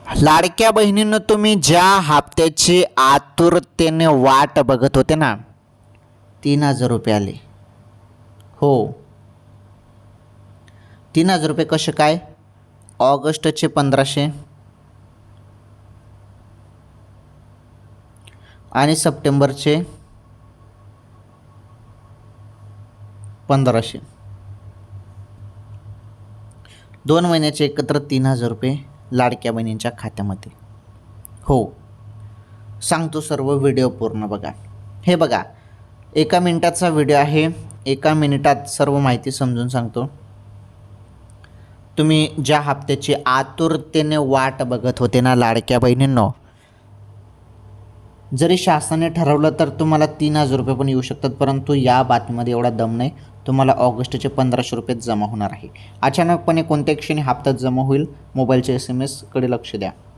लाडक्या बहिणींनो, तुम्ही ज्या हप्त्याची आतुरतेने वाट बघत होते ना, 3,000 रुपये आले. हो, 3,000 रुपये कसे काय? ऑगस्टचे 1,500 आणि सप्टेंबरचे 1,500, 2 महिन्याचे एकत्र 3,000 रुपये लाडक्या बहिणींच्या खात्यामध्ये. हो, सांगतो सर्व व्हिडिओ पूर्ण बघा. हे बघा, 1 मिनिटाचा व्हिडिओ आहे. 1 मिनिटात सर्व माहिती समजून सांगतो. तुम्ही ज्या हप्त्याची आतुरतेने वाट बघत होते ना लाडक्या बहिणींनो, जरी शासनाने ठरवलं तर तुम्हाला 3,000 रुपये पण येऊ शकतात, परंतु या बातमीमध्ये एवढा दम नाही. तुम्हाला ऑगस्टचे 1,500 रुपये जमा होणार आहे. अचानकपणे कोणत्या क्षणी हप्ता जमा होईल, मोबाईलच्या SMS कडे लक्ष द्या.